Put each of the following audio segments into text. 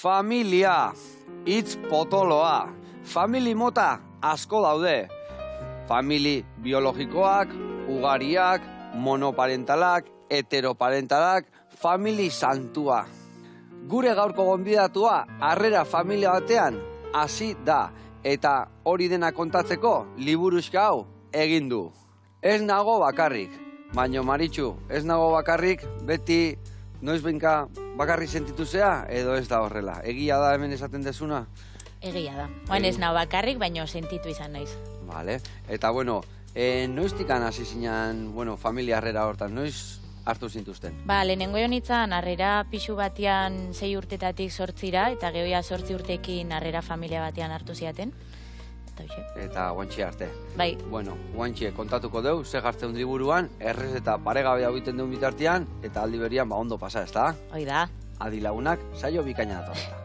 Familia, hitz potoloa. Famili mota asko daude. Famili biologikoak, ugariak, monoparentalak, heteroparentalak, famili santua. Gure gaurko gonbidatua harrera familia batean hasi da. Eta hori dena kontatzeko liburuxka hau egin du. Ez nago bakarrik, baina Maritxu, ez nago bakarrik, beti noiz benka bakarrik sentitu zea, edo ez da horrela. Egia da hemen esaten dezuna? Egia da. Oan ez nago bakarrik, baina sentitu izan naiz. Vale. Eta, bueno, noiztikan hasi zinan, familia harrera hortan, noiz hartu zintuzten? Lehenengo honitzen harrera pixu batean 6 urtetatik 8ra, eta gehoia 8 urtekin harrera familia batean hartu ziaten. Eta guantxe arte. Bai. Bueno, guantxe kontatuko deu, ze jartzen liburuan, errez eta paregabe hau egiten duen bitartean, eta aldi berian ondo pasa, ez da? Hoi da. Adi lagunak, saio bikaina datorreta.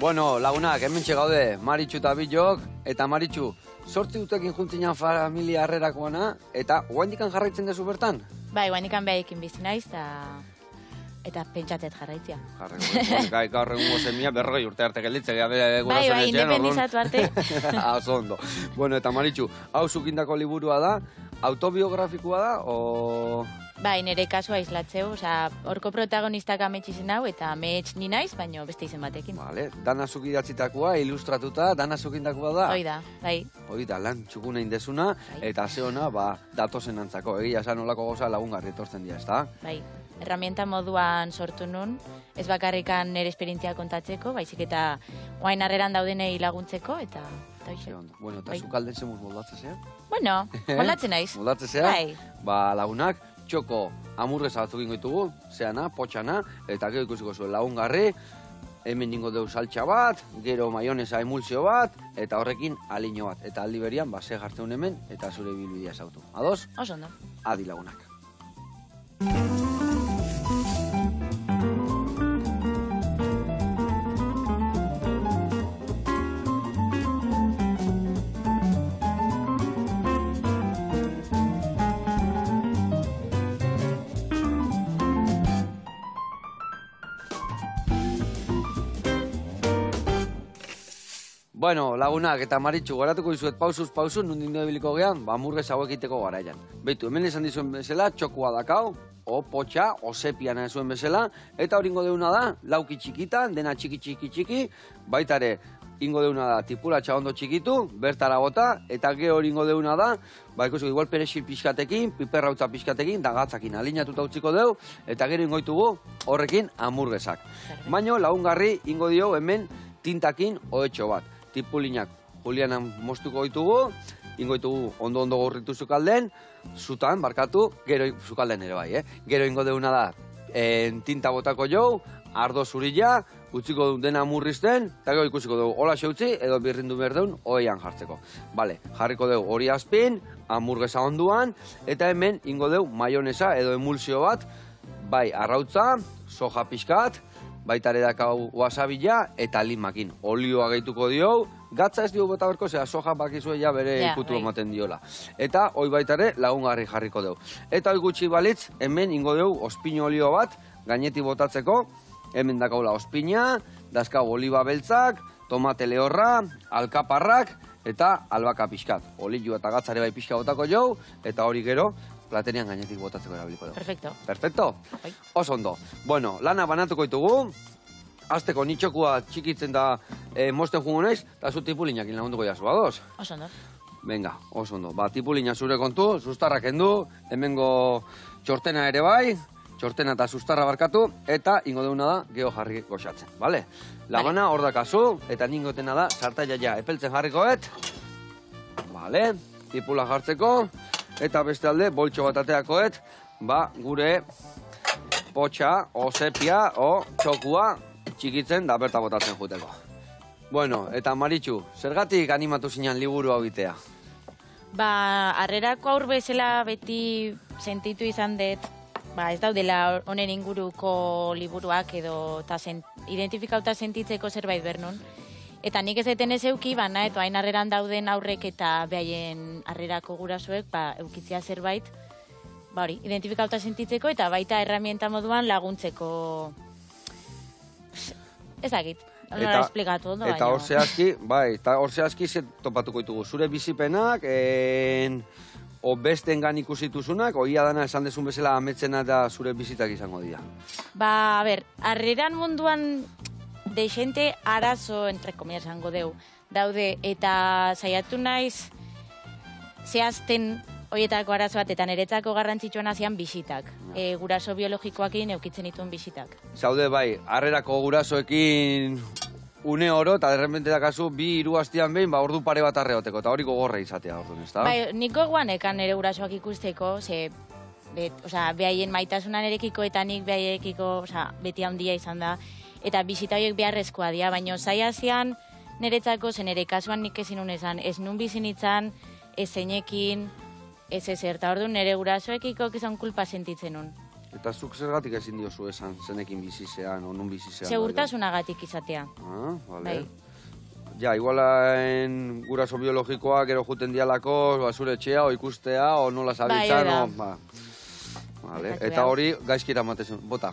Bueno, lagunak, hemen gaude Maritxu eta Bilok, eta Maritxu, 8 urtekin juntzinan familia harrerakoana, eta oaindikan jarraitzen dezu bertan? Bai, oaindikan behaiekin bizi naiz, eta pentsatet jarraitzia. Gaur egungo semia 40 urte arte gelditzea. Bai, independizatu arte. Oso ondo. Bueno, eta Maritxu, hau zukindako liburua da, autobiografikoa da, o... Bai, nire kasua islatzeu, horko protagonistak amets izen hau, eta amets ni naiz, baina beste izen batekin. Vale, dana zuk idatzitakoa, ilustratuta, dana zukindakoa da? Hoi da, bai. Hoi da, lan txukuna indezuna, eta ze hona, datozen antzako. Egia esan olako goza lagungarri etortzen dira, ez da? Bai, herramienta moduan sortu nun, ez bakarrikan nire esperientzia kontatzeko, baizik eta oain harreran daudenei laguntzeko, eta... Bueno, eta zuk alden zemuz moldatzezea? Bueno, moldatzen naiz. Moldatzezea? Bai. Lagunak, txoko hamurgeza batzuk ingo ditugu, zeana, potxana, eta gero ikusiko zuen lagungarri, hemen dingo deu saltxa bat, gero maionesa emulsio bat, eta horrekin aliño bat. Eta aldi berian, ze jartzen hemen, eta zure bilbidea zautu. Ados? Oso ondo. Adi lagunak. Bueno, lagunak eta Maritxu, goratuko dizuet pausuz, nundin biliko gehan, hamurgez hau egiteko garaian. Beitu, hemen esan dizuen bezala, txokua dakau, o potxa, o sepiana zuen bezala, eta hori ingo deuna da, lauki txikitan, dena txiki, baitare, ingo deuna da, tipulatxa ondo txikitu, bertara bota, eta ge hori ingo deuna da, ikusi, igual perexil pixkatekin, piperrautza pixkatekin, da gatzakin alinatuta utziko deu, eta gero ingoitugu horrekin hamurgezak. Baina lagungarri ingo dio hemen tintakin oetxo bat. Tipulinak julianan moztuko ditugu, ingo ditugu ondo gorritu zukalden, zutan, barkatu, gero zukalden ere bai, Gero ingo deuna da, tinta botako jau, ardo zurila, utziko du dena murrizten, eta gero ikusiko dugu hola xeutzi, edo birrindu behar deun, oeian jartzeko. Bale, jarriko dugu hori azpin, hamurgeza onduan, eta hemen ingo dugu maionesa edo emulsio bat, bai, arrautza, soja pixkat, baitare dakau wasabila eta limakin. Olioa gehituko dio, gatza ez dio bota berko, zera soja bakizue ja bere ikutu ematen diola. Eta hoi baitare lagungarri jarriko dugu. Eta hoi gutxi balitz, hemen ingo dugu ospino olio bat, gainetik botatzeko, hemen dakaula ospina, dazkau oliba beltzak, tomate lehorra, alkaparrak, eta albaka pixkat. Olio eta gatzare bai pixka botako jau, eta hori gero, platenean gainetik botatzeko erabiliko dugu. Perfecto. Perfecto? Oso ondo. Bueno, lana banatuko ditugu, azteko nitxokua txikitzen da mosten jungo naiz, eta zu tipuliñakin lagunduko jazu, ados? Oso ondo. Venga, oso ondo. Tipuliña zure kontu, sustarrak endu, hemengo txortena ere bai, txortena eta sustarra barkatu, eta ingo deuna da geho jarri goxatzen, bale? Labana hor dakazu, eta ningotena da sartaia epeltzen jarrikoet, bale? Tipula jartzeko, eta beste alde, boltxo bat ateakoet, gure potxa, o sepia, o txokua txikitzen da berta botatzen juteko. Bueno, eta Maritxu, zergatik animatu zinan liburu hau itea? Harrerako aur bezala beti sentitu izan dut, ez daudela honen inguruko liburuak edo identifikauta sentitzeko zerbait bernun. Eta nik ez eten ez euki, eta hain harreran dauden aurrek eta behaien harrerako gurasoek, eukitzea zerbait, identifikauta sentitzeko eta baita herramienta moduan laguntzeko. Ezagit. Eta hor zehazki topatuko ditugu. Zure bizipenak, bestengan ikusituzunak, oia dana esan dezun bezala ametzena da zure bizitak izango dira. Harreran munduan deixente arazo, entre comillas, zango deu, daude, eta saiatu naiz zehazten horietako arazo bat, eta niretzako garrantzitsuan hazian bisitak. Guraso biologikoakin eukitzen dituen bisitak. Zaude harrerako gurasoekin une oro, eta derrepente dakazu, 2-3 astean behin, ordu pare bat arreoteko, eta hori gogorra izatea orduan, ez da? Niko guanekan nire gurasoak ikusteko, behaien maitasuna nirekiko eta nik behaiekiko, beti handia izan da, eta bisita horiek beharrezkoa dira, baina zaiazian niretzako, nire kasuan nik ezin unezan, ez nun bizin itzan, ez zeinekin, ez ezer, eta orduan nire gurasoekiko izan kulpa sentitzen nun. Eta zuk zergatik ezin diozu esan, zenekin bizizean, o nun bizizean? Segurtasunagatik izatea. Vale. Ja, igualaen guraso biologikoa gero juten dialako, zure etxea, o ikustea, o nola zabiltzan, Vale. Eta hori gaizki eramatezun, bota.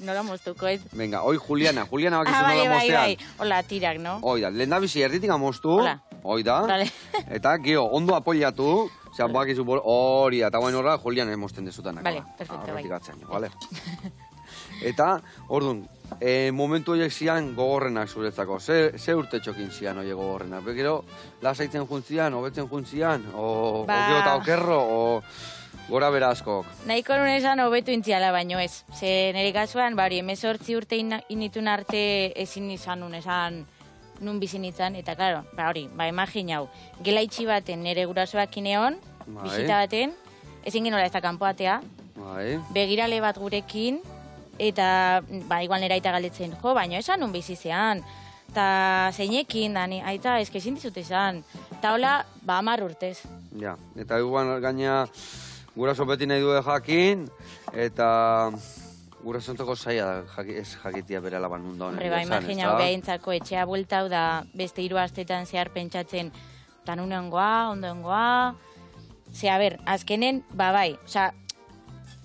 Nola moztuko, ez? Venga, hoi Juliana bakizu nola moztean. Hola, tirak, no? Oida, lehen da bizi erditik amoztu, oida, eta gio, ondo apoiatu, bakizu hori, eta guain horra Juliana mozten dezutanak. Vale, perfecto, bai. Eta, orduan, momentu horiek zian gogorrenak zuretzako. Ze urte txokin zian horiek gogorrenak? Bekero, lasaitzen juntzian, hobetzen juntzian, o gero eta okerro, o gora bera askok. Nahiko nun esan hobetu intziala baino ez. Ze nire kasuan, 18 urte initun arte ezin izan nun esan nun bizin itzan, eta klaro, imagin hau, gela itxi baten nire gurasoak ineon, bisita baten, ezin ginola ez da kanpoatea, begirale bat gurekin, eta igual nire aita galdetzen, baina esan nun bizizean, eta zeinekin, aita, ezkezin dizut esan, eta hola, 10 urtez. Ja, eta igual gaina guraso beti nahi du jakin, eta gurasontzako zaila ez jakitia bere alaban mundu honen. Imagina, behintzako etxea bueltau da beste 3 astetan zehar pentsatzen tanunengoa, ondoengoa. Azkenen,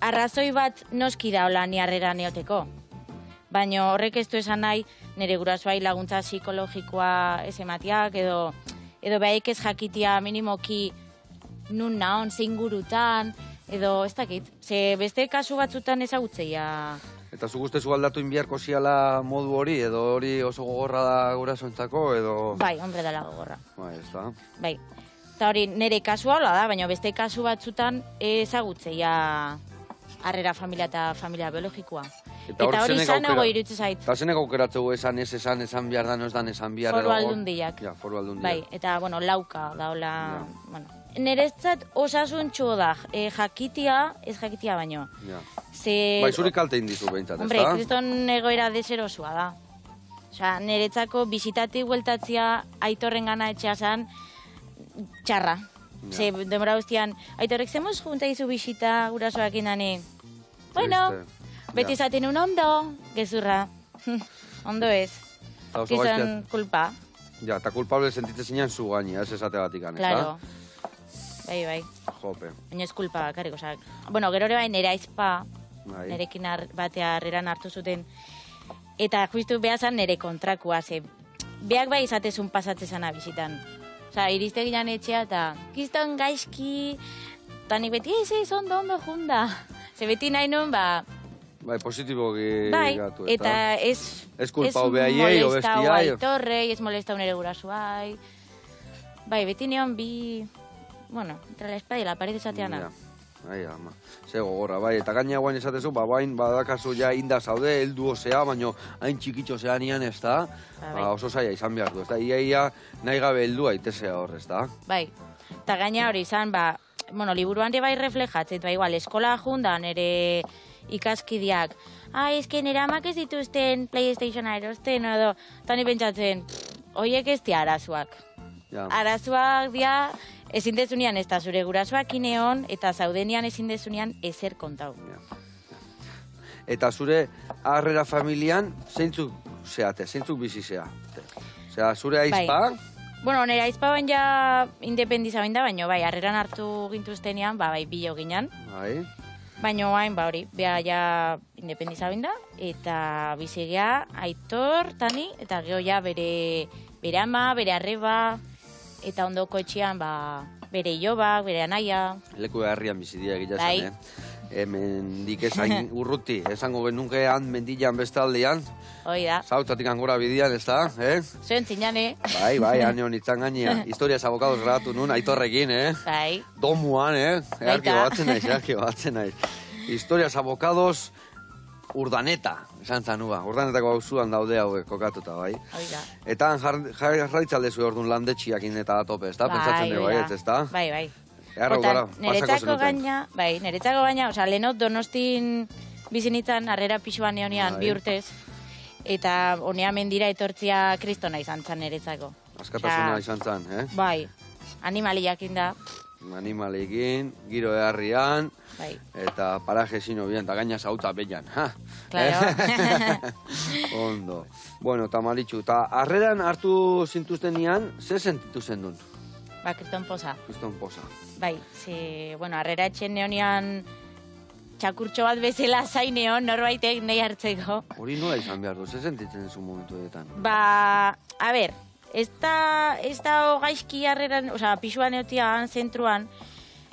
arrazoi bat noski da hola ni harrera neoteko. Baina horrek ez du esan nahi, nire gurasoai laguntza psikologikoa ez ematiak, edo behaik ez jakitia minimoki nun naon, zein gurutan, edo ez dakit. Ze beste kasu batzutan ezagutzeia. Eta zuk ustezu aldatu inbiarko ziala modu hori, edo hori oso gogorra da gurasoentzako, edo... Bai, hombre dela gogorra. Bai, ez da. Bai. Eta hori nire kasua hola da, baina beste kasu batzutan ezagutzeia harrera familia eta familia biologikoa. Eta hori izan ego irutze zait. Eta zenek aukeratzeu esan behar da, no ez dan esan behar. Foru aldundiak. Ja, foru aldundiak. Bai, eta, lauka, da hola... Nerezat osasuntxo da, jakitia, ez jakitia baino. Bai, zuri kalte indizu behintzat, ez da? Hombre, kriston egoera deserosua da. Neretzako bisitati hueltatzia aitorren gana etxea zan, txarra. Ze, demora guztian, aitorrek zemoz junta izu bisita gurasoak indani. Bueno, beti zaten un ondo, gezurra. Ondo ez. Gizon kulpa. Ja, eta kulpable sentitzen zinean zu gaini, ez esate batik ez da? Claro. Bai. Jope. Baina ez kulpa bakarrik, Bueno, gero ere bai nire aizpa, nirekin batea harreran hartu zuten, eta justu behazan nire kontrakua, ze beak bai izatezun pasatzezana bizitan. Iriste gilan etxea eta gizton gaizki, eta nik beti, ez, ondo junda. Ze beti nahi nun, Bai, positiboki gatu, eta ez molestau aitorrei, ez molestau nire gurasuai. Bai, beti neon bueno, entre la espada y la pared esateana. Ai, ama. Ze gogorra, bai, eta gaina guain esatezu, bain badakazu ja inda zaude, heldu osea, baina hain txikitxo zeanian, ez da? Oso zaila izan behar du, ez da? Ia nahi gabe heldu aitezea hor, ez da? Bai, eta gaina hori izan, liburuan bai reflejatzet, igual, eskola jundan ere ikaskidiak, ezken nire amak ez dituzten PlayStationa erosten, edo, eta ni pentsatzen, horiek ez di arazoak. Arazoak dia ezin dezunean ez da zure gurasoak ineon, eta zaudenian ezin dezunean ezer kontau. Eta zure harrera familian, zeintzuk zeate, zeintzuk bizi zeate? Osea, zure aizpa? Bueno, nire aizpa bain ja independiza bain da, baina bai, harreran hartu gintuztenean, bai, bilo ginen. Bai. Baina hain, hori, beha ja independiza bain da, eta bizigea Aitor, Tani, eta geho ja bere ama, bere arreba, eta ondoko etxean, bere ilobak, bere anaia. Leku herrian bizidia egitea zen, Hemen dikezain urruti, esango genunkean mendilan bestaldean. Hoi da. Zautatik angora bidian, ez da, Zuen zinane. Bai, hane honitzan gainean. Historias abokados grabatu nun, Aitorrekin, Bai. Domuan, Earki batzen naiz. Historias abokados Urdaneta, esan zanua. Urdanetako hauzuan daude hauek kokatuta, bai. Hoi da. Eta jarraitzaldezu orduan landetxiakin eta tope, ez da? Pentsatzen dugu, ez da? Bai. Neretzako gaina, oza, lehenot Donostin bizinitzan, harrera pixuan neonian, 2 urtez, eta honea mendira etortzia kristona izan zan neretzako. Askatasuna izan zan, Bai, animaliakin da. Animalekin, giro eharrian, bai. Eta paraje zino bien, eta gaina zauta bellan. Claro. Ondo. Bueno, eta Maritxu, eta harreran hartu zintuztenian, ze sentitu zen duen? Kriston poza. Kriston poza. Bai, harrera etxen neonian txakurtxo bat bezala zaineon, norbaitek nahi hartzeko. Hori nola izan behar du, ze sentitzen zu momentu edetan? A ber, ez da gaizki harreran, oza, pixuan eotian, zentruan,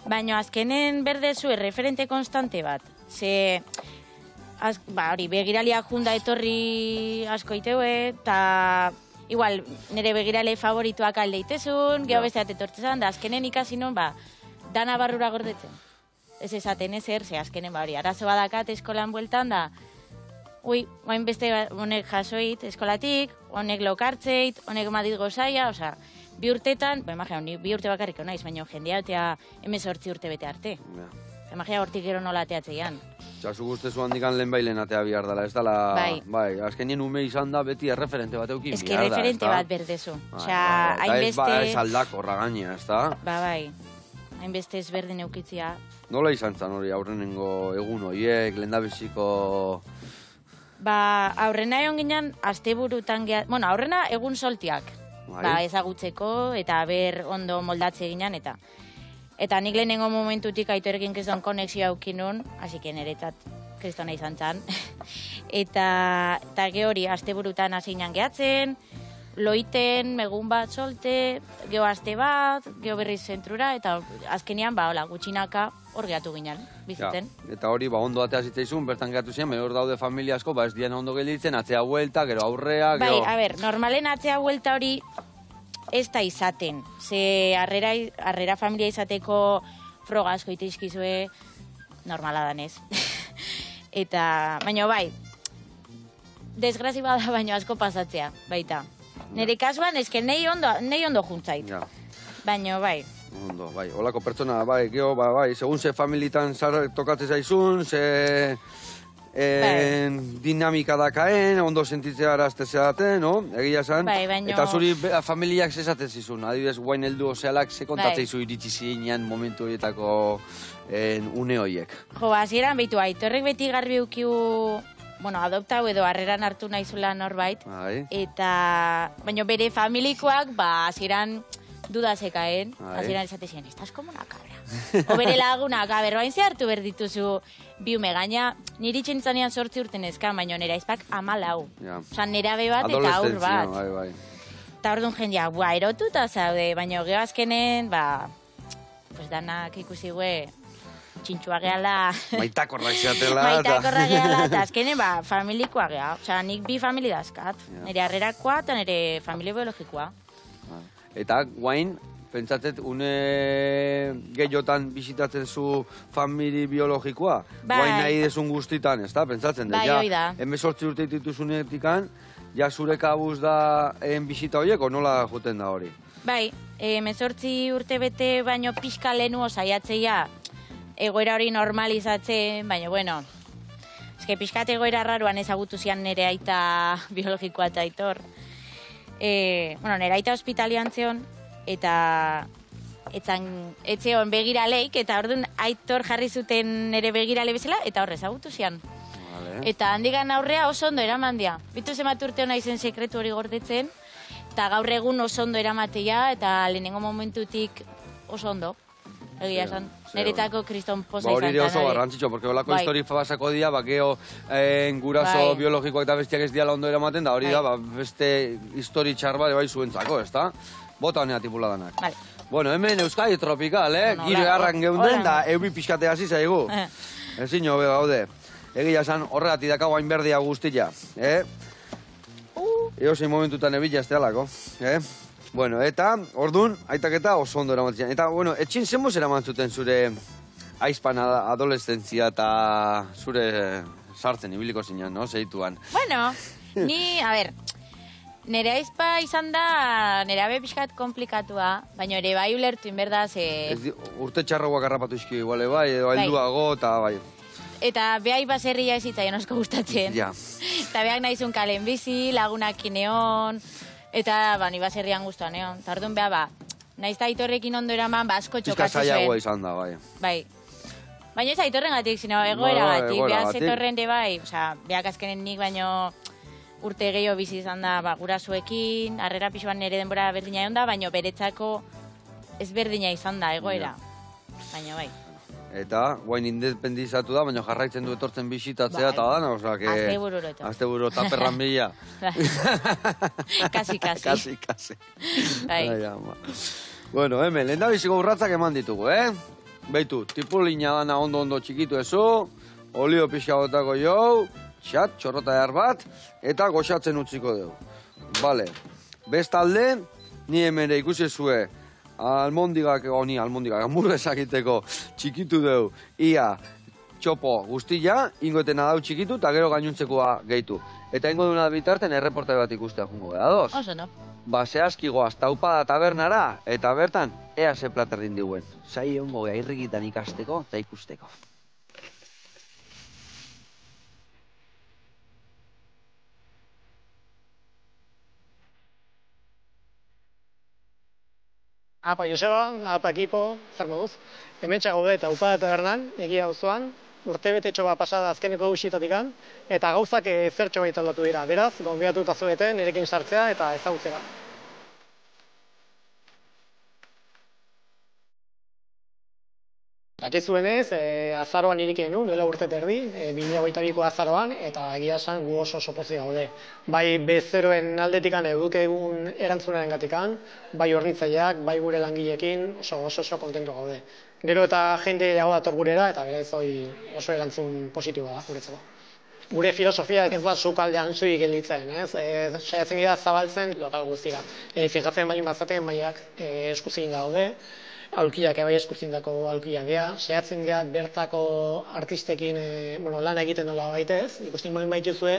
baina azkenen berdezu referente konstante bat. Hori, begiralia junda etorri asko iteue, eta igual, nire begirale favorituak alde itezun, geho besteat etortzezan, da azkenen ikasi non, dana barrura gordetzen. Ez esaten ezer, azkenen, hori, arazo badakat eskolan bueltan, da, oain beste honek jasoit eskolatik, honek lokartzeit, honek madit gozaia, oza, 2 urtetan, imagina, 2 urte bakarriko naiz, baina jendea otea 18 urte bete arte. Imagina, hortik gero nola ateatzean. Zu guztezu handikan lehen atea bihar dela, ez dela... Bai, azkenien ume izan da beti erreferente bat eukin bihar da, ez da? Ez referente bat berdezu. Hainbeste... Ez aldako ragaina, ez da? Bai, hainbeste ezberdin eukitzia. Nola izan zan hori aurrenengo egun horiek, lehendabiziko... Aurrena egon ginen, asteburutan bueno, aurrena egun soltiak. Ezagutzeko, eta ber ondo moldatze ginen, eta nik lehenengo momentutik Aitorekin kriston konexio aukinun, hasike niretzat kristona izan zan. Eta hori, asteburutan hasinan gehatzen, loiten, egun bat solte, geho aste bat, geho berriz zentrura, eta azkenean, gutxinaka hor gehatu ginen, bizitzen. Eta hori, ondo atea zitzaizun, bertan gehatu zian, hor daude familia asko, ez dian ondo gelditzen, atzea huelta, gero aurrea, gero... Bai, normalen atzea huelta hori ez da izaten. Ze harrera familia izateko froga asko iteizkizue normala danez. Baina bai, desgrazi bada baino asko pasatzea, baita. Nire kasuan, eske nahi ondo juntzait. Baina bai. Ondo, bai, holako pertsona, bai, geho, bai, segun ze familitan tokatzen zaizun, ze dinamika dakaen, ondo sentitzea arazte zeaten, no? Egia zan. Bai, baina... Eta zuri familiak zezaten zizun, adibidez, guain heldu ozealak, ze kontatzen zu iritsi zinean momentu horietako une horiek. Jo, hasieran behitu, Aitorrek beti garbi ukiu... Bueno, adoptau edo harreran hartu nahizula norbait. Eta... Baina bere familikoak, hasieran duda zekaen. Hasieran esate ziren, estás como una cabra. O bere lagunak, bain ze hartu berdituzu biume gaina, niri txentzanean 8 urten ezkan, baina nera izpak 14. Osa, nera bat eta aur bat. Eta orduan jendea, erotuta zaude, baina geho azkenen, pues danak ikusi gue, txintxua gehala. Maitakorrak zeatela. Maitakorrak gehala, eta azkenen, familikoa geha. Osa, nik 2 familia dazkat. Nire harrerakoa eta nire familia biologikoa. Eta guain, pentsatet, une gehiotan bizitatzen zu famili biologikoa? Guain nahi desun guztitan, ez da? Pentsatzen dut, bai, oida. 18 urte dituzunetikan, ja zure kabuz da bizita horiek, o nola joten da hori? Bai, 18 urte bete baino pixka lehenu osaiatzeia egoera hori normalizatzen, baina, bueno, eske pixkat egoera raruan ezagutu zian nire aita biologikoa eta Aitor. Nire aita hospitalian zeon, eta etzeon begiraleik, eta orduan Aitor jarri zuten ere begirale bezala, eta horre ezagutu zian. Eta handigan aurrea oso ondo eraman dia. Bitu zemat urte hona izen sekretu hori gordetzen, eta gaur egun oso ondo eramatea, eta lehenengo momentutik oso ondo. Egia esan, niretako kriston poza izan. Hori oso garrantzitxo, porque holako histori pasako dia, bakeo guraso biologikoak eta bestiak ez diala ondo eramaten, da hori da, beste histori txar bat bai zuentzako, ez da? Bota honea tipuladanak. Bueno, hemen Euskadi tropikal, giro egarran geunden, da eubi pixkate hasi zaigu. Ezin hobe gaude. Egia esan, horregatik dakau hain berdia guztia, Eozein momentutan ebila ez tealako, Bueno, eta, orduan, aitaketa oso ondo eramatzen. Eta, bueno, etxin zenboz eramantzuten zure aizpan adolescentzia eta zure sartzen ibiliko zinean, no? Zeituan. Bueno, a ber, nire aizpa izan da, nire abe pixkat komplikatua, baina ere bai ulertu inberdaz... Urte txarroak harrapatu izki iguale bai, edo helduago eta bai. Eta behai baserria ez zitzaien osko gustatzen. Ja. Eta behak nahizun kalen bizi, lagunak ineon... Eta, ni baserrian guztuan, Eta orduan beha, nahiz da Aitorrekin ondo eraman, asko txokatu zuen. Zaiagoa izan da, bai. Bai. Baina ez Aitorren gatik, zino, egoera gatik. Beha zetorren de bai, behak azkenen nik, baino urte gehiago bizi izan da, gurasoekin, harrera pixuan nire denbora berdina egon da, baino beretzako ez berdina izan da, egoera. Baina bai. Eta, guain independizatu da, baina jarraitzen du etortzen bisitatzea eta dana, oza, que... Azte bururo eto. Azte bururo eta perran bila. Kasi. Kasi. Bueno, hemen, lehen da biziko urratzak eman ditugu, Beitu, tipulina dana ondo txikitu ezu, olio pixka botako jau, txat, txorrota behar bat, eta goxatzen utziko dugu. Bale, bestalde, ni hemen ikusi zue, almondigak, hamburguesak egiteko txikitu dugu, ia txopo guztia, ingoeten adau txikitu, eta gero gainontzekoa gehitu. Eta ingo duna bitarten erreportai bat ikustea jungo, ados? Oso, no? Zehazki goaz, taupada tabernara, eta bertan, ea ze platerdin diguen. Zai hongo geha irrikitan ikasteko eta ikusteko. Apa Joseba, apa ekipo, zer moduz. Hemen txagaude eta upada tabernan, egia auzoan, urtebetetxo bat pasada azkeneko guztietatikan, eta gauzak zertxo baita aldatu dira. Beraz, gonbidatuta zuete nirekin sartzea eta ezagutzera. Dakizuenez, azaroan irikin nu, duela urte terdi, 2022ko azaroan, eta egia esan gu oso pozik gaude. Bai bezeroen aldetikan eduke egun erantzunaren gatikan, bai hornitzaileak, bai gure langileekin oso kontentu gaude. Gero eta jende dago dator gurera, eta berez oso erantzun positiboa da guretzako. Gure filosofia ez da sukaldean zuik gelditzen, saiatzen gira zabaltzen lokal guztira. Fijatzen baldin bazaten maiak eskuzin gaude, aulkiak bai eskuzindako aulkiak gea, saiatzen gea bertako artistekin lan egiten nola baitez, ikusten baldin baituzue,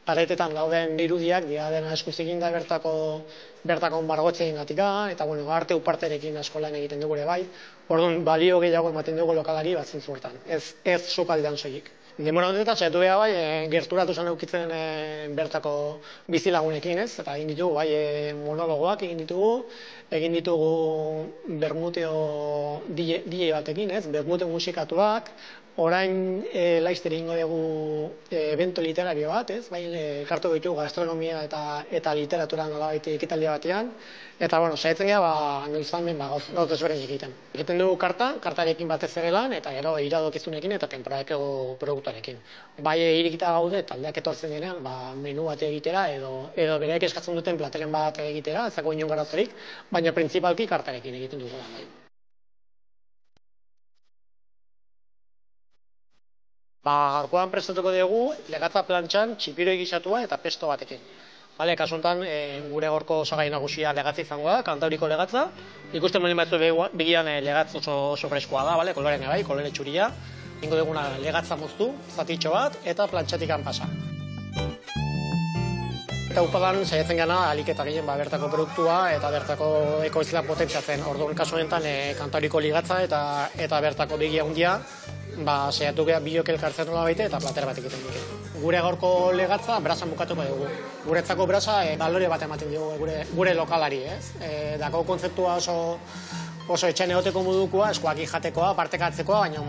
paretetan dauden irudiak, dena eskuzikin da bertako margotzen gatika, eta arte uparterekin asko lan egiten dugu ere bai, orduan balio gehiago ematen dugu lokalari bat zentzu hortan, ez sukaldean soilik. Demora honetan, saiatu beha bai, gerturatu zan eukitzen bertako bizilagunekin, eta egin ditugu, bai, monologoak egin ditugu bermuteo DJ batekin, bermuteo musikatuak, orain laizter egingo dugu evento literario bat, bai, kartu ditugu gastronomia eta literatura nolabait ekitaldi batean, eta, saiatzen gara, nolizalmen gauz desberen egiten. Egiten dugu kartarekin batez ere lan, eta gero iradokizunekin eta temporadeko produktuarekin. Bai, irikita gaude, taldeak etortzen denean, menu bat egitera, edo bereak eskatzen duten plateren bat egitera, ezako inon garazorik, baina printzipalki kartarekin egiten dugu lan. Gaurkoan prestatuko dugu legatza plantxan txipiro egisatua eta pesto batekin. Kasu honetan, gure gorko osagai nagusia legatza izango da, Kantauriko legatza. Ikusten baldin batzu begian legatz oso freskoa da, kolorean bai, kolore txuria. Ingo duguna legatza moztu, zatitxo bat, eta plantxatikan pasa. Eta upadan saiatzen gana alik eta gehien bertako produktua eta bertako ekoizleak potentziatzen. Orduan kasu honetan Kantauriko ligatza eta bertako begia handia saiatu geha bilok elkartzen nola baite eta plater bat egiten dute. Gure gaurko legatza brazan bukatuko dugu. Guretzako braza balore bat ematen dugu gure lokalari, Dako kontzeptua oso etxean egoteko modukoa, eskuak jatekoa, partekatzekoa, baina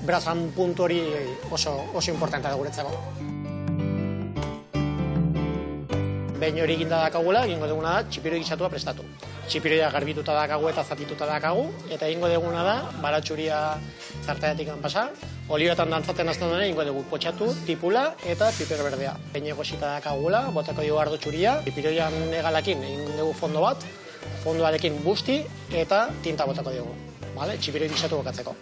brazan puntu hori oso importantea da guretzako. Behin hori eginda dakagula, egingo duguna da, txipiroi gisatua prestatu. Txipiroia garbituta dakagu eta zatituta dakagu, eta egingo duguna da, baratxuria zartaetik pasa, olioetan dantzaten hasten duen egingo dugu potxatu, tipula eta piper berdea. Behin egosita dakagula, botako dugu ardo txuria, txipiroian egalakin egin dugu fondo bat, fondoarekin busti eta tinta botako dugu. Txipiroi gisatu bokatzeko.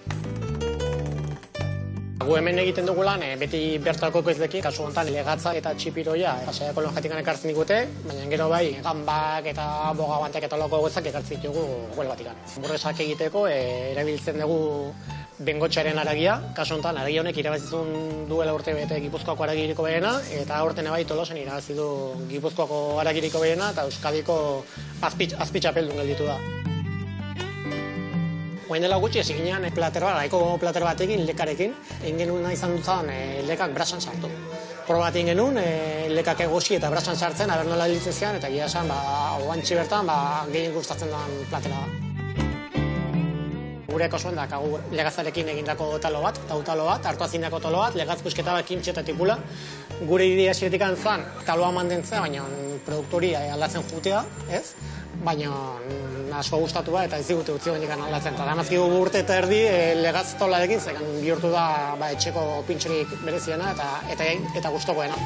Gu hemen egiten dugu lan, beti bertako ekoizlekin, kasu honetan legatza eta txipiroia pasaiako ekologetikan ekartzen digute, baina gero bai, gambak eta bogabantek eta loko egotzak ekartzen ditugu Huelbatikan. Hamburguesak egiteko erabiltzen dugu bengotxaren haragia, kasu honetan haragia honek irabazizun duela urte bete Gipuzkoako haragiriko behena, eta aurten bai Tolosen irabazi du Gipuzkoako haragiriko behena, eta Euskadiko azpitxapeldun gelditu da. Oain dela gutxi, ez ginean plater bat, gaiko plater batekin, lekarekin, egin genuen izan dutzen lekak brasan sartu. Proba bat egin genuen, lekak egosi eta brasan sartzen, aber nola hiltzen zian, eta gira esan, oantxi bertan, gehien gustatzen den platera da. Gure kasuan dakagu legazzarekin egindako talo bat, hartuazindako talo bat, legaz pusketa bat kintxe eta tipula. Gure idea ziretik antzan, taloa mantentzea, baina produktori aldatzen jutea, ez? Baina asko gustatu ba, eta ez digute utzi benik aldatzen. Eta damazkigu urte eta erdi legaz tolarekin, zekan bihurtu da etxeko pintxerik bereziena eta gustokoena.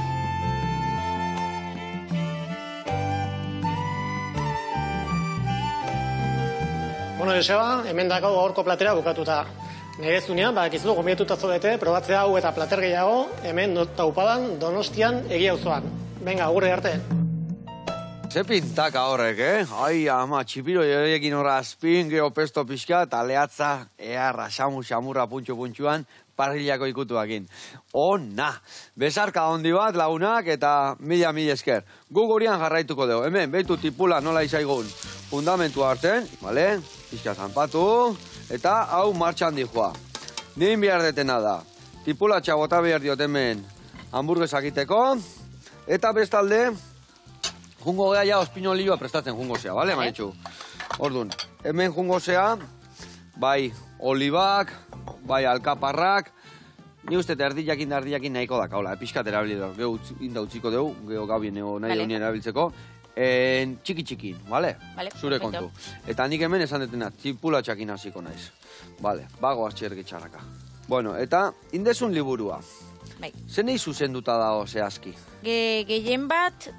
Bueno, Joseba, hemen dakago gaurko platera bukatuta. Nire zunean, badakizu, gomietuta zaudete, probatzea hau eta plater gehiago, hemen Taupadan, Donostian, Egia auzoan. Venga, gure arte. Ze pintaka horrek, Ai, ama, txipiroi horiekin horra azpin, geho pesto pixka, eta lehatza, earra, xamurra, puntxuan, parrillako ikutuakin. Ona! Besarka handi bat, lagunak, eta mila esker. Gu gurian jarraituko dugu. Hemen, behitu tipula nola izaigun fundamentu hartzen, bale? Pixka zanpatu, eta hau martxan dijoa. Nien behar detena da. Tipula txabota behar diot hemen hamburguesak iteko, eta bestalde, jungo geha ja ospinolioa prestatzen jungo zea, bale, Maritxu? Orduan, hemen jungo zea, bai olibak, bai alkaparrak, ni uste erdiakin nahiko da, kaula, pixkat erabilidor, geho inda utziko dugu, geho gabien nahi honien erabiltzeko, txiki-txikin, bale? Zure kontu. Eta nik hemen esan detena, tipula txakin hasiko naiz. Bale, bagoaz txergi txarraka. Bueno, eta indezun liburua. Zenei zuzenduta dago zehazki? Gehien bat,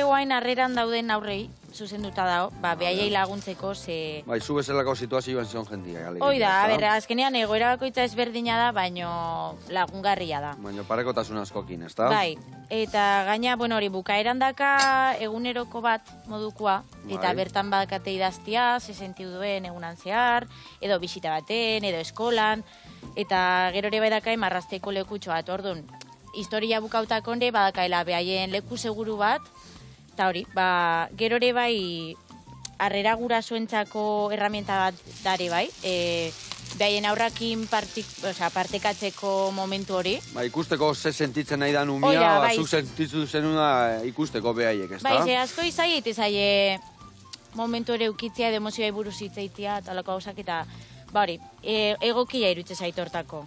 oain harreran dauden aurrei, zuzenduta dago, behaiei laguntzeko, ze... Bai, zu bezalako situazioan zion jendia. Hoi da, azkenean egoera bakoitza ezberdina da, baino lagungarria da. Baino parekotasun askokin, ez da? Bai, eta gaina, bueno, hori bukaeran daka eguneroko bat modukoa, eta bertan badakate idaztia, ze sentiu duen egunan zehar, edo bisita baten, edo eskolan, eta gero ere bai dakae marrasteko lekutxo bat, orduan, historia bukautako onde badakaela behaien leku seguru bat, eta hori, gero ere bai harrera gurasoentzako herramienta bat dare bai, behaien aurrakin partekatzeko momentu hori. Ikusteko ze sentitzen nahi da numia, zuk sentitzu zenuna ikusteko behaiek, ez da? Bai, ze asko izai zaie momentu ere ukitzia edo emozioa buruz hitzaitia, talako hausak eta, hori, egokia irutze zaitortako.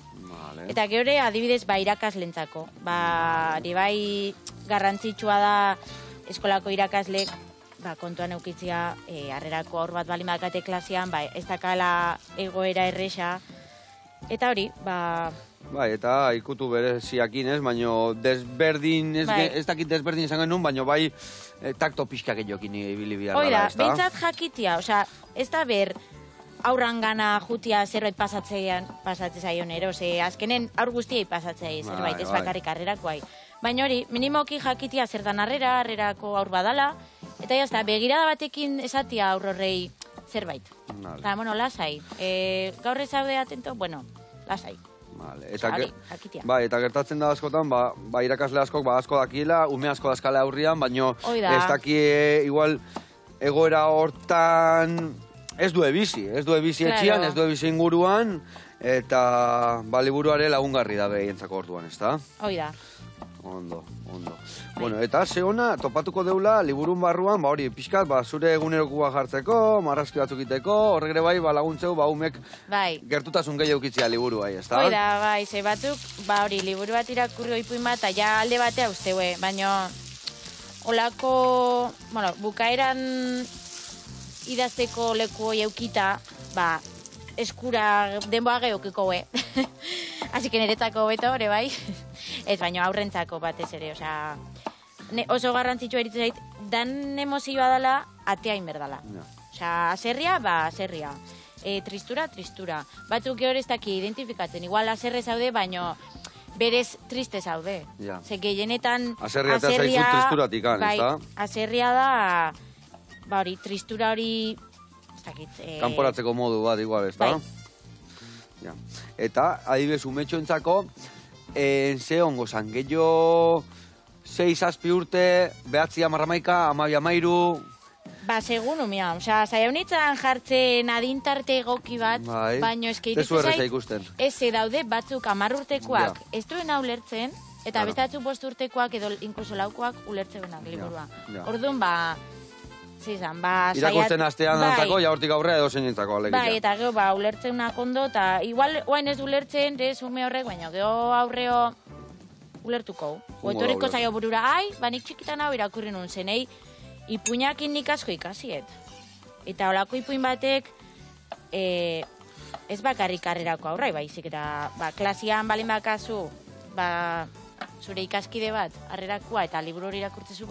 Eta gero adibidez, irakaslentzako. Bai garrantzitsua da eskolako irakaslek kontuan eukitzia harrerako aur bat bali madakate klasean, ez dakala egoera erresa. Eta hori, Bai, eta ikutu bereziakin ez, baino desberdin, ez dakit desberdin izan genuen, baino bai takto pixkak jokin ibili bihar dara, ez da? Bintzat jakitia, ez da ber aurran gana jutia zerbait pasatzen zaion ero, azkenen aur guztiei pasatzei zerbait, ez bakarrik harrerako hai. Baina hori, minimoki jakitia zertan harrerako aur badala, eta jazta, begirada batekin esatia aur horrei zerbait. Eta, bueno, lasai. Gaur ezaude atento, bueno, lasai. Bai, eta gertatzen da askotan, irakasle askok asko dakiela, ume asko dazkale aurrian, baino ez dakie igual egoera hortan ez du ebizi etxian, ez du ebizi inguruan, eta liburuare lagungarri da behientzako orduan, ez da? Hoi da. Ondo. Bueno, eta ze ona, topatuko deula, liburun barruan, hori, pixkat, zure egunerokua jartzeko, marrazki batzuk iteko, horrek ere bai, laguntzeu, umek gertutasun gehiago ukitzia liburu bai, ezta? Hoi da, bai, ze batzuk, hori, liburu bat irakurri oipuin bat, eta ja alde batea usteue, baina olako, bueno, bukaeran idazteko leku hoi eukita, eskura denboa gehiokiko, Así que niretzako beto, hori bai, ez baino aurrentzako batez ere, oso garrantzitsua eritzen zait, dan emozioa dela, atea inberdala. Aserria, aserria. Tristura. Batzuk gehor ez daki identifikatzen, igual aserre zaude, baino berez triste zaude. Ze gehienetan aserria eta zaizu tristuratik, ez da? Aserria da, hori, tristura hori, ez dakit. Kanporatzeko modu bat, igual, ez da? Eta, adibidez, umetxoentzako, ze ongo zan, gehiago 6-7 urte, 9-10, 12-13... Segun umia, zaiaunitzen jartzen adintarte egoki bat, baino eskeitzen zait, ez daude batzuk 10 urtekoak, ez duena ulertzen, eta beste batzuk 5 urtekoak edo inkluso laukoak ulertzenak liburua. Orduan, irakurtzen astean dantzako, jaurtik aurrea edo zeinentzako, alegia. Bai, eta gero, ulertzeunak ondo, eta igual, oain ez ulertzen, ume horrek, baina gero aurreo ulertuko. Oetoriko zaio burura, nik txikitan hau irakurri nun zenei, ipuinakin nik asko ikasiet. Eta olako ipuin batek, ez bakarrik karrerako aurrai, baizik, eta klasian balin bakazu, zure ikaskide bat, harrerakua, eta liburu hori irakurtzezu,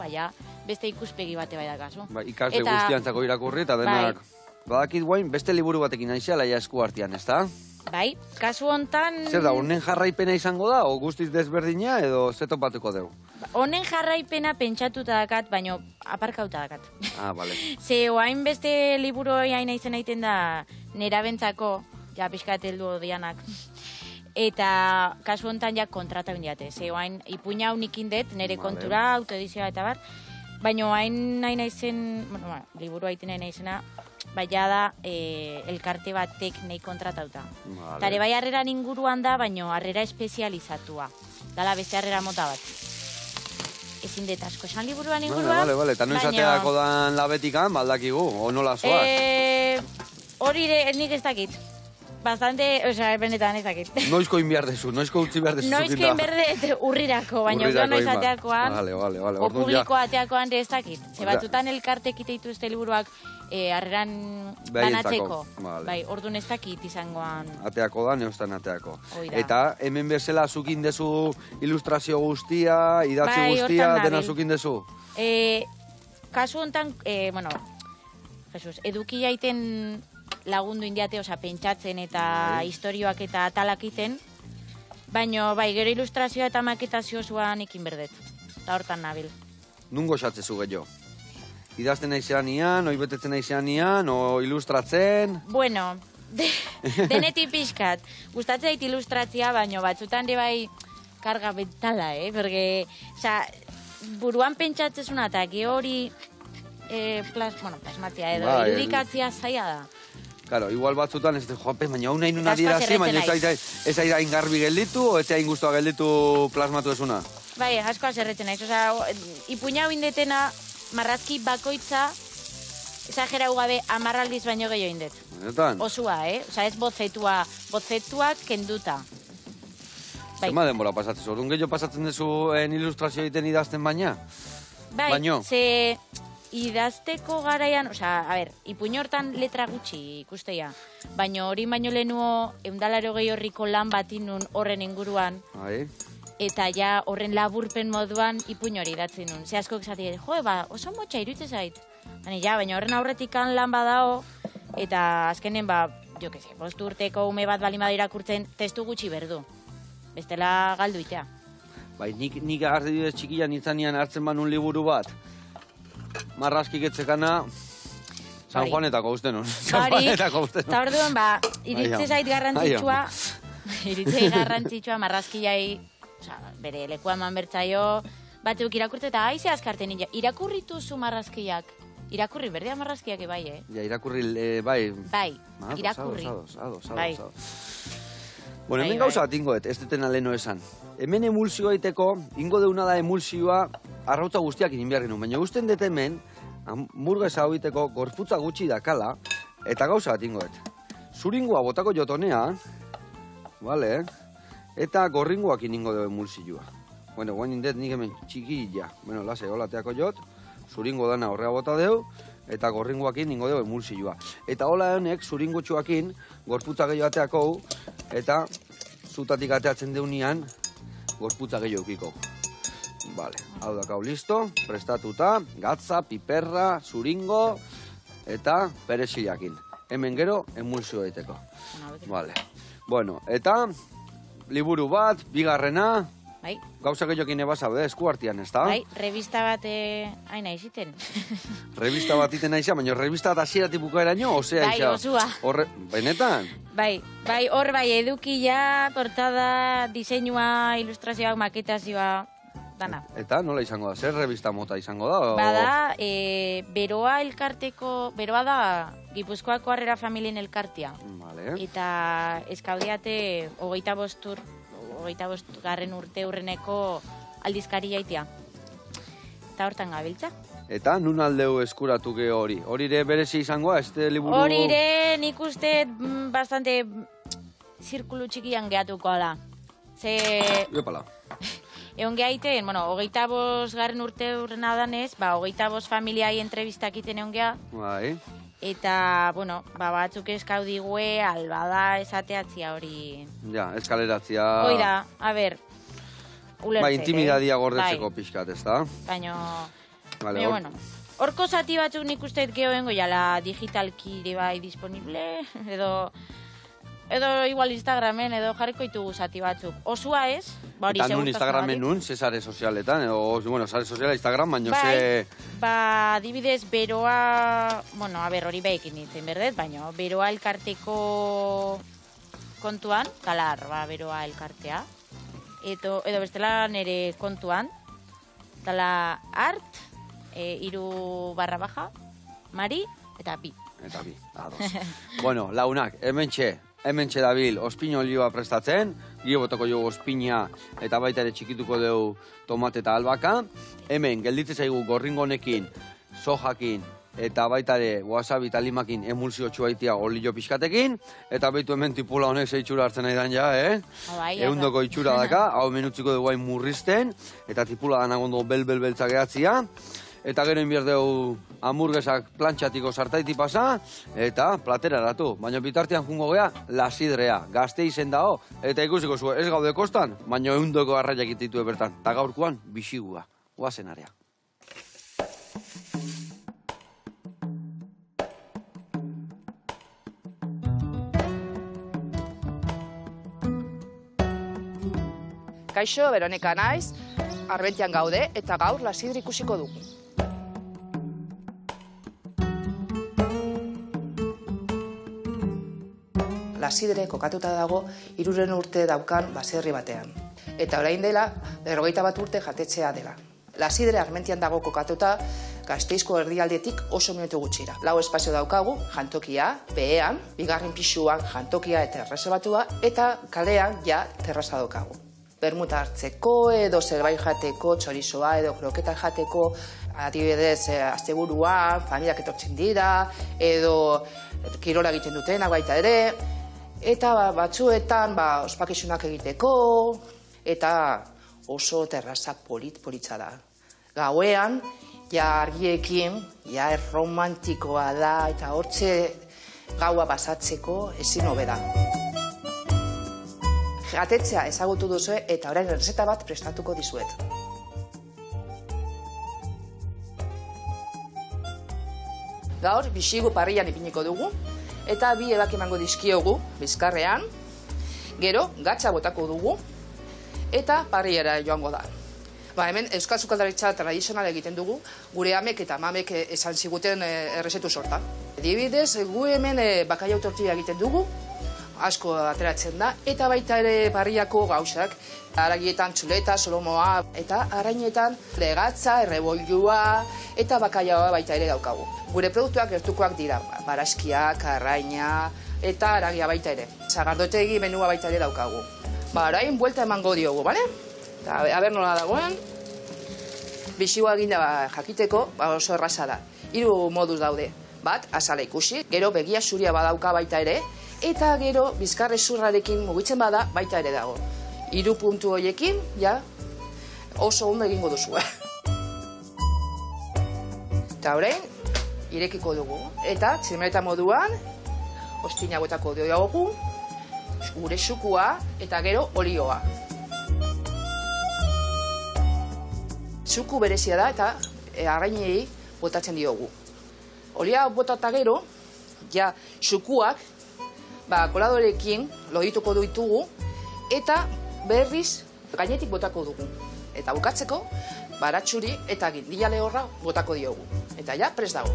beste ikuspegi bate bai dakazu. Ikasle guztiantzako irakurri, eta denak, badakit guain, beste liburu batekin naizela ja esku artean, ez da? Bai, kasu hontan... Zer da, honen jarraipena izango da, o guztiz desberdina, edo ze topatuko dugu? Honen jarraipena pentsatuta dakat, baino aparkauta dakat. Bale. Ze, oain beste liburu hain aizen aiten da, nera bentzako, pixkat heldu dianak. Eta kasu hontan kontrata bindiate. Ze, oain ipuina unikin dut, nere kontura, autoedizioa eta bar, baino hain nahi naizen, liburu haiten nahi naizena, da elkarte batek nahi kontratauta. Tare bai harreran inguruan da, baino harrera espezializatua. Dala beste harrera mota bat. Ezin dut asko esan liburuan inguruan. Bale, eta noiz ateako dan labetikan, baldakigu, o nola zoaz? Hori nik ez dakit. Bastante, benetan ez dakit. Noizko inbiar dezu, noizko utzi behar dezu. Noizko inbiar dezu urrirako, baina gero noiz ateakoan, o publiko ateakoan ez dakit. Ze batzutan elkartek ite dituzte liburuak harreran banatzeko. Bai, orduan ez dakit izangoan. Ateako da, neostan ateako. Eta hemen bezala zukin dezu ilustrazio guztia, idatzi guztia, dena zukin dezu? Kasu honetan, Jesus, eduki jaiten lagundu indiate, pentsatzen eta historioak eta atalak iten, baina gero ilustrazioa eta maketazio zuan ikin berdet. Eta hortan nabil. Nungo xatzezu gehiago? Idazten naizean ian, oi betetzen naizean ian, o ilustratzen? Bueno, denetik pixkat. Gustatzen dait ilustratzia, baina batzutan bai karga betala, Porque, buruan pentsatzezuna eta hori plasmatzia edo, irudikatzia zaila da. Claro, igual batzutan ez joapen, baina hau nahi nuna dirazi, baina ez aida ingarbi gelditu, o ez aida ingustua gelditu plasmatu esuna? Bai, asko azerretzen naiz. Ipuina hau indetena, marrazki bakoitza, exagerau gabe 10 aldiz baino gehiago indet. Osua, ez bozetuak kenduta. Zema denbora pasatzen, orduan gehiago pasatzen dezu ilustrazio egiten idazten baina? Bai, ze... idazteko garaian, ipuño hortan letra gutxi ikusteia, baina hori baino lehenuo 180 horriko lan bat inun horren inguruan, eta ja horren laburpen moduan ipuño hori idatzen nun. Ze asko esatik, oso motxa iruditzen zait. Baina horren aurretikan lan badao, eta azkenen, 5 urteko ume bat balima irakurtzen, testu gutxi berdu. Bestela galdu itea. Bai, nik agartidez txikian itzanian hartzen banun liburu bat, marrazkik etzekana, San Juanetako uste nun. Eta orduan, iritze zait garrantzitsua, marrazkiai, bere lekua eman bertzaio, batzuk irakurtze eta aize azkarten irakurritu zu marrazkiak. Irakurri, berdea marrazkiak bai, Ja, irakurri, bai. Bai, irakurri. Ados. Bueno, hemen gauza bat ingoet, ez detena leheno esan. Hemen emulsio aiteko, ingo deuna da emulsioa arrautza guztiak inin behar genuen. Baina guztien dut hemen, hamburguesa hau iteko gorputza gutxi dakala, eta gauza bat ingoet. Zuringoa botako jotonea, vale, eta gorringoak iningo dugu emulsioa. Bueno, guain indet nik hemen txikilla. Bueno, lase, holateako jot, zuringo dana horrea bota deu, eta gorringoakin ningo dugu emulsioa. Eta hola honek, zuringotxoakin, gorputza gehiago ateako, eta zutatik ateatzen deunian, gorputza gehiago eukiko. Vale, hau dakau listo, prestatuta, gatza, piperra, zuringo, eta perexiliakin. Hemen gero, emulsio daiteko. Vale. Bueno, eta, liburu bat, bigarrena, gauza gehiokin ebasa, esku artian, ez da? Bai, revista bat haina iziten. Revista bat iten naizia, baina revista bat asieratik bukaeraino, osea isa? Bai, osua. Benetan? Bai, hor bai, edukia, portada, diseinua, ilustrazioak, maketazioa, dana. Eta nola izango da? Zer revista mota izango da? Bada, Beroa elkarteko, Beroa da Gipuzkoako Harrera Familien elkartea. Vale. Eta eskaudiate 25 garren urte hurreneko aldizkari jaitia. Eta hortan gabiltza. Eta nun aldeu eskuratuke hori? Horire berezi izangoa, este liburu... Horire nik uste bastante zirkulu txikian gehatuko da. Ze... Iopala. Egon gehaiten, bueno, 25 garren urte hurrena danez, 25 familiai entrevistak iten egon geha. Bai. Eta, bueno, batzuk eskaudigue, albada esateatzia hori... Ja, eskaleratzia... Hoi da, a ber, ulertzek. Ba, intimidadia gordetzeko pixkat, ez da? Baina, vale, bueno, horko zati batzuk nik usteet gehoengo jala digitalki bai disponible, edo igual Instagramen, edo jarriko ditugu zati batzuk. Osua ez, ba hori segurtasun. Eta nun Instagramen nun, ze sare sozialetan, edo, bueno, sare soziala Instagram, baina ze... Ba, dibidez, Beroa, bueno, a ber, hori behekin nintzen berdet, baina Beroa elkarteko kontuan, kalar, ba, Beroa elkartea, edo bestela nere kontuan, tala art, 3/, Mari, eta bi. Eta bi, ados. Bueno, launak, hementxe dabil, ospino olioa prestatzen, gio botako jo ospina eta baita ere txikituko dugu tomate eta albaka. Hemen, gelditze zaigu gorringo honekin, sojakin, eta baita ere wasabi eta limakin emulsio txuaitia olio pixkatekin, eta behitu hemen tipula honek ze itxura hartzen nahi dan ja, Eundoko itxura daka, hau menutziko dugu hain murrizten, eta tipula danagondo bel-beltza gehatzia. Eta gero inbierdeu hamburguesak plantxatiko sartaiti pasa, eta platera eratu. Baina bitartean jungo gea, lasidrea, gazte izen dao, eta ikusiko zuen, ez gaude kostan, baina eundoko arraiak ititu bertan. Ta gaurkoan, bisigua, guazen area. Kaixo, Veronika naiz, Arbentian gaude, eta gaur lasidre ikusiko dugu. Lasidre kokatuta dago 300 urte daukan baserri batean. Eta orain dela, 51 urte jatetxea dela. Lasidre Armentian dago kokatuta Gasteizko erdialdetik oso minutu gutxira. 4 espazio daukagu, jantokia, behean, 2. pisuan jantokia eta erreserbatua, eta kalean ja terraza daukagu. Bermuta hartzeko, edo zerbait jateko, txorizoa, edo kroketak jateko, adibidez, asteburuan, familiak etortzen dira, edo kirola egiten dutenak baita ere, eta batzuetan ospakizunak egiteko, eta oso terraza politza da. Gauean, ja argiekin, ja erromantikoa da, eta hortxe gaua basatzeko ezin hobe da. Jatetzea ezagutu duzue, eta orain errezeta bat prestatuko dizuet. Gaur, bixigu parrilan ipiniko dugu, eta 2 ebak emango dizkiogu bizkarrean, gero gatza botako dugu, eta parriera joango da. Hemen euskal sukaldaritza tradizional egiten dugu, gure amek eta mamek esan ziguten errezetu sorta. Dibidez, gu hemen bakaia tortilla egiten dugu, asko ateratzen da, eta baita ere parriako gauzak, aragietan txuleta, solomoa, eta arrainetan legatza, erreboilua, eta bakaiaoa baita ere daukagu. Gure produktuak gertukoak dira, barazkiak, arraina, eta haragia baita ere. Sagardotegi menua baita ere daukagu. Orain, buelta emango diogu, bale? Eta, aber nola dagoen, bixigua eginda jakiteko oso erraza da. 3 moduz daude. Bat, azala ikusi, gero begia zuria badauka baita ere, eta gero bizkarrezurrarekin mugitzen bada baita ere dago. 3 puntu horiekin, ja, oso ondo egingo duzu. Eta orain, irekiko dugu. Eta, tximeleta moduan, ostina botako diogu, gure sukua eta gero olioa. Suku berezia da eta arrainei botatzen diogu. Olia botata gero, ja sukuak koladorekin lodituko ditugu eta berriz gainetik botako dugu. Eta bukatzeko, baratxuri eta gindila lehorra botako diogu. Eta ja, prest dago.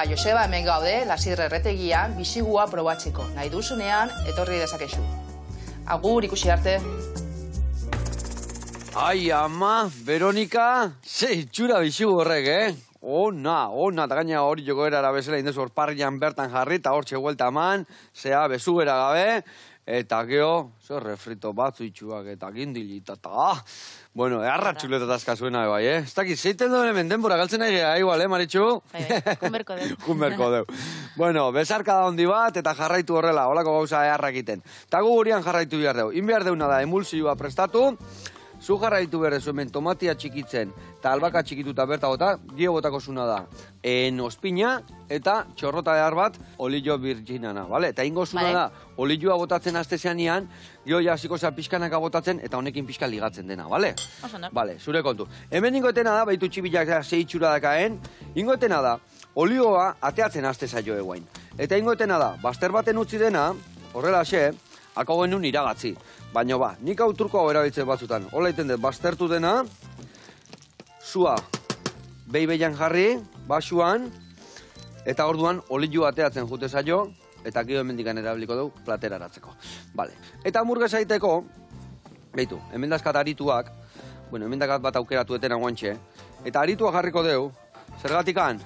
Joseba, hemen gaude, Lasidre erretegian, bizigua probatzeko. Nahi duzunean, etorri dezakezu. Agur, ikusi arte. Ai, ama, Veronika, ze itxura bizigu horrek, Ona, eta gaina hori joko erara bezala indezu hor parrian bertan jarri, eta hor txeguelta eman, zea bezugera gabe, eta geho, zer refrito batzu itxuak eta gindilita, eta bueno, eharra txuleta tazka zuena, bai, Ez dakit, zeiten duen hemen denbora galtzen nahi geha, igual, Maritxu? Kunberko deu. Kunberko deu. Bueno, bezarka da hondi bat, eta jarraitu horrela, holako gauza eharra egiten. Eta gu gurian jarraitu behar deu. Inbehar deuna da, emulsioa prestatu, zu jarraitu behar dezu hemen tomatia txikitzen, eta albaka txikituta berta gota, dio botako zuna da, ospina eta txorrota behar bat olio virginana, bale? Eta ingo zuna da, olioa botatzen azte zeanian, gio jasiko zea pixkanaka botatzen, eta honekin pixka ligatzen dena, bale? Bale, zure kontu. Hemen ingoetena da, baitu txibilak zeitxura dakaen, ingoetena da, olioa ateatzen azte zaio eguain. Eta ingoetena da, baster baten utzi dena, horrela xe, hako genuen iragatzi. Baina nik hau turko hau erabiltzen batzutan. Hola iten dut, baztertu dena, zua behi-behian jarri, basuan, eta orduan olio ateatzen jute zaio, eta gero hemendikan erabiliko dugu platera aratzeko. Vale. Eta hamburguesa egiteko, behitu, hemen dazkat arituak, bueno, hemen dakat bat aukeratu etena guantxe, eta arituak jarriko dugu, zergatikan,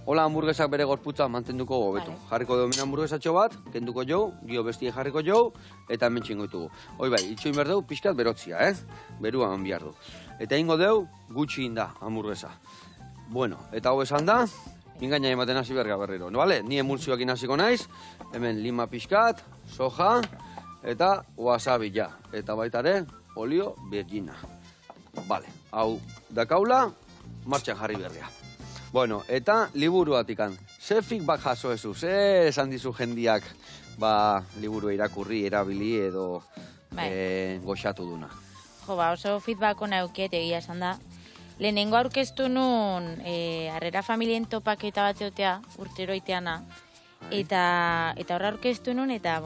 hola hamburguesak bere gorputza mantenduko gobetu. Jarriko dugu hemen hamburguesatxo bat, kenduko jau, gio bestie jarriko jau, eta hemen txingo ditugu. Hoi bai, itxoin behar dugu pixkat berotzia, Berua han behar du. Eta ingo dugu gutxi inda hamburguesa. Bueno, eta hau esan da, ingaina ematen hasi berga berriro. Bale, ni emulsioak inaziko naiz, hemen lima pixkat, soja, eta wasabi ja. Eta baitare, olio virgina. Bale, hau dakaula, martxan jarri berria. Bueno, eta liburu atikan. Ze feedback jaso ezu, ze esan dizu jendiak liburu irakurri, erabili edo goxatu duna. Jo, oso feedback ona euket egia esan da. Lehenengo aurkeztu nun Harrera Familien topaketa bat eotea, urtero iteana, eta horra aurkeztu nun, eta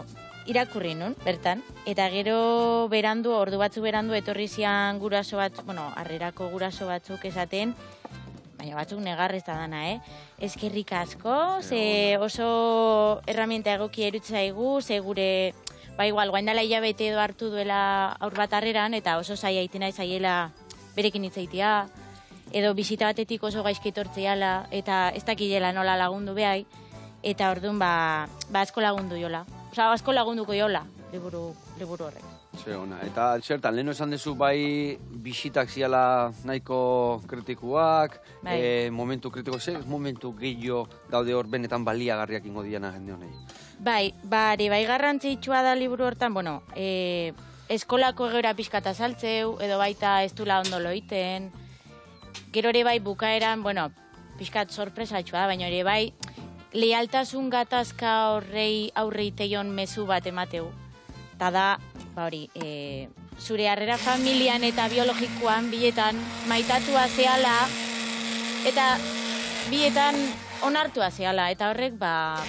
irakurri nun, bertan. Eta gero berandu, ordu batzu berandu, etorri zian guraso bat, bueno, Harrerako guraso batzuk esaten, baina batzuk negarrez da dana, Eskerrik asko, ze oso herramienta egokia erutzaigu, ze gure, igual, guaindala hilabete edo hartu duela aur bat harreran, eta oso zaila itena zaiela berekin hitzaitea, edo bisita batetik oso gaizki etortzeala, eta ez dakilela nola lagundu behai, eta orduan asko lagundu jola. Osa, asko lagunduko jola, liburu horrek. Ze ona, eta zertan, leheno esan dezu bai bisitak ziala nahiko kritikuak, momentu kritiko, ze momentu gehiago daude hor benetan baliagarriak ingo diana jende honei? Bai garrantzitsua da liburu hortan, bueno, eskolako egoera pixkata saltzeu, edo baita ez dula ondo loiten, gero ere bai bukaeran, bueno, pixkat sorpresatxua da, baina ere bai lealtasun gatazka horrei aurreiteion mezu bat emateu. Eta da, zure Harrera Familian eta biologikoan bietan maitatua zehala, eta bietan onartua zehala, eta horrek,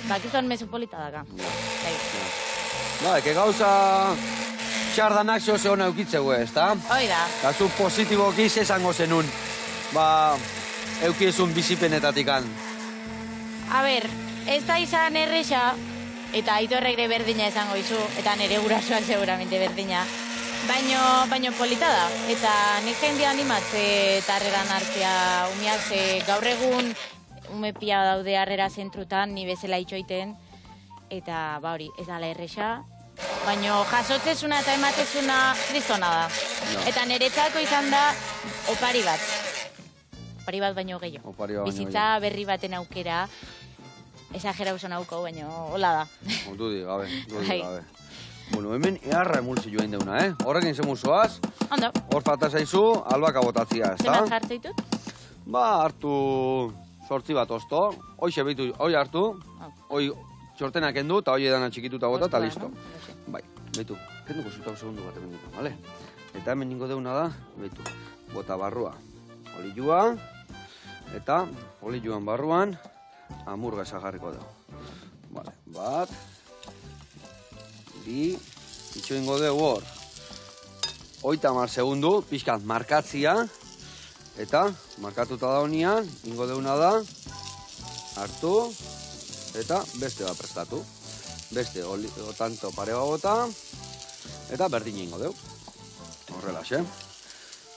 bakizan mesopolita daga. Eke gauza txardanak zehose hona eukitzegu, ez da? Hoi da. Gazu positiboki esango zenun, eukiezun bizipenetatikan. A ber, ez da izan erresa, eta Aitorrek ere berdina esango izu, eta nire gurasoak seguramente berdina. Baino polita da, eta nik jendea animatze eta harreran hartzea umiak, gaur egun ume pila daude harrera zentrutan, ni bezala itxoiten, eta hori, ez dala erresa. Baina jasotzezuna eta ematezuna kristona da. No. Eta niretzako izan da opari bat. Opari bat baino gehiago. Bizitza berri baten aukera, exagera usan auko, baina hola da. Dudi gabe. Bueno, hemen eharra emulsi joan deuna, Horrekin zemuzoaz. Ondo. Hor falta zaizu, albaka botatzia, ez da? Zenak jartzeitut? Hartu 8 bat osto. Hoxe behitu, hoi hartu. Hoi txortenak kendu, eta hoi edana txikituta bota, eta listo. Bai, behitu, kenduko zutau segundu bat hemen ditu, bale? Eta hemen ningo deuna da, behitu, bota barrua. Olilua, eta oliluan barruan, hamburguesa jarriko dugu. Bale, bat, bi, itxo ingo dugu hor. 30 segundu, pixkat markatzia, eta markatuta da honian, ingo deuna da, hartu, eta beste bat prestatu. Beste, tanto pare bat bota, eta berdin ingo dugu. Horrela, xe?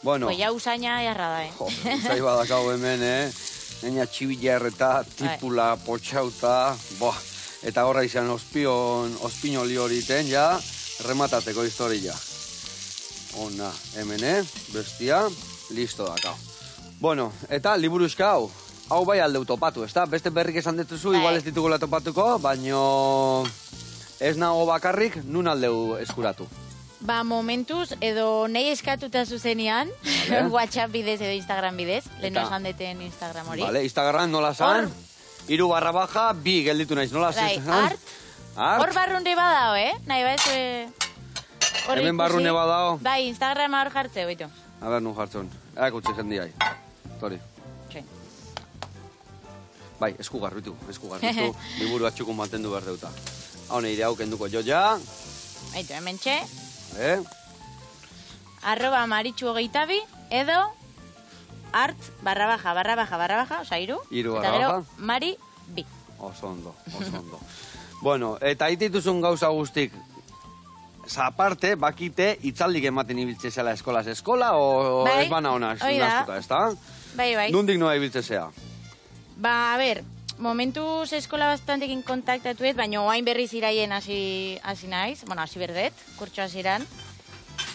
Bueno. Oia usaina jarra da, Jo, usai badakau hemen, Neina txibila erreta, tipula, potxauta, eta horra izan ospinoli horiten, ja, rematateko historia. Ona, hemen, bestia, listo dakau. Bueno, eta liburuzka hau bai aldeu topatu, ez da? Beste berrik esan detuzu, igual ez ditugu topatuko, baino ez nago bakarrik, nun aldeu eskuratu. Momentuz, edo nahi eskatuta zuzenean, WhatsApp bidez edo Instagram bidez, lehen esan deten Instagram hori. Vale, Instagram nola zan, 3/2 gelditu naiz, nola zan? Art. Hor barrunde badao, nahi baiz... Hemen barrune badao. Bai, Instagram hor jartzeu, baitu. A ber, nun jartzen. Ekutxe jendiai. Tori. Bai, esku garbitu. Liburu atxukun mantendu behar deuta. Hau nire hau kenduko jo ja. Baitu, hemen txe. @maritxu22 edo art _, oza, 3, eta gero mari bi. Oso ondo. Bueno, eta dituzun gauza guztik, aparte, bakite, itzaldik ematen ibiltze zela eskolaz eskola, o ez bana hona naztuta, ez da? Bai. Nundik noa ibiltze zea? A ber, momentuz eskola bastantekin kontaktatuet, baina oain berriz iraien hasi naiz, hasi berdet, kurtso hasiran.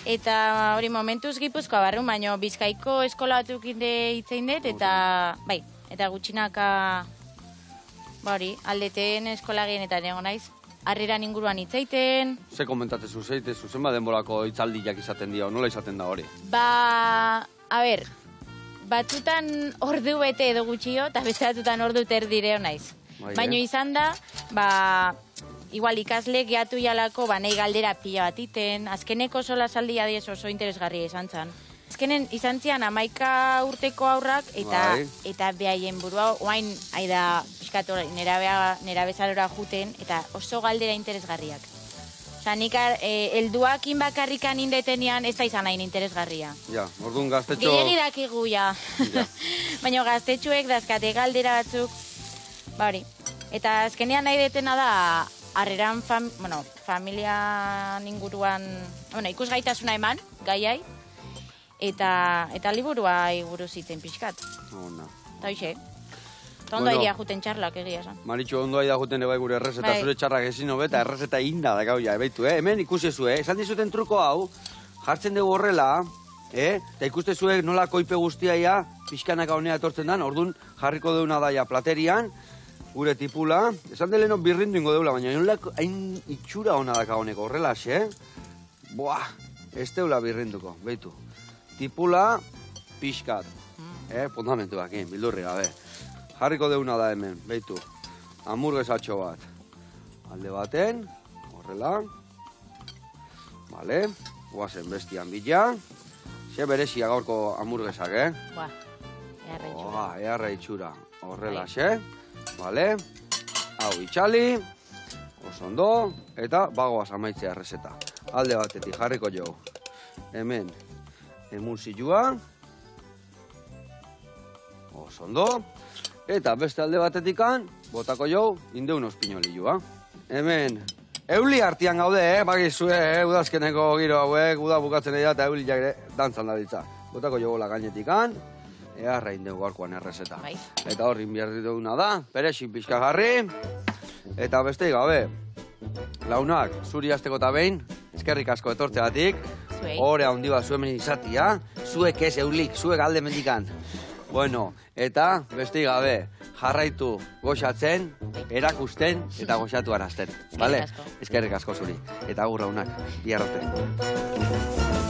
Eta hori momentuz Gipuzkoa barrun, baina Bizkaiko eskola batuk hitzein dut, eta bai, eta gutxinaka aldeten eskola gehienetan egon naiz. Harreran inguruan hitzeiten. Ze komentatezu zeitezu, zenba denborako hitzaldiak izaten dira, nola izaten da hori? A ber, batzutan ordu bete edo gutxio, eta beste batzutan ordu terdire naiz. Baina izan da, igual ikasleek gehiatu jalako, nahi galdera pila bat iten, azkeneko sola saldia diez oso interesgarria izan zen. Azkenen izan zian 11 urteko aurrak, eta behaien burua, oain, haida, piskatu, nera bezalora juten, eta oso galdera interesgarriak. Osa, nik elduakin bakarrikan indetenian ez da izan hain interesgarria. Ja, orduan gaztetxo... Gehiagirak igu, ja. Baina gaztetxuek dazkate galdera batzuk, hori. Eta azkenean nahi detena da, harreran familia inguruan, ikusgaitasuna eman, gaiai, eta liburua buruz itzen pixkat. Ona. Eta hoxe. Eta ondo airea juten txarlak egia esan. Maritxu, ondo aida juten ebai gure errezeta, zure txarrak ezin hobeta, errezeta inda da gau ja, ebeitu, Hemen ikusezu, esan dizuten truko hau, jartzen dugu horrela, eta ikustezuek nola koipe guztiaia, pixkanak honea etortzen dan, orduan jarriko deuna daia platerian, gure tipula, esan deleno birrindu ingo deula, baina hain itxura hona daka honeko, horrela, ez deula birrinduko, beitu. Tipula, pixkat, fundamentuak, bildurri gabe. Jarriko deuna da hemen, beitu, hamburguesatxo bat. Alde baten, horrela, bale, guazen bestian bila, ze berezia gaurko hamburguesak, earra itxura, horrela, bale, hau itxali, oso ondo, eta bagoaz amaitzea errezeta. Alde batetik jarriko jo, hemen, emulsioa, oso ondo, eta beste alde batetikan, botako jo, indeun ospinolioa. Hemen, euli artian gaude, bakizue, udazkeneko giro hauek, uda bukatzen edo eta euliak ere dantzan da ditza. Botako jo gola gainetikan, eharra indegu gorkoan errezeta. Bai. Eta horrin biarri duguna da, perexin pixka jarri, eta beste gabe, launak, zuri azteko eta behin, eskerrik asko etortzeatik, Zuei. hore handi bat zuen izatia, zuek ez eulik, zuek alde mendikan. Bueno, eta beste gabe, jarraitu goxatzen, erakusten eta goxatu arazten. Vale? asko. Eskerrik asko zuri. Eta agur raunak, biarrote.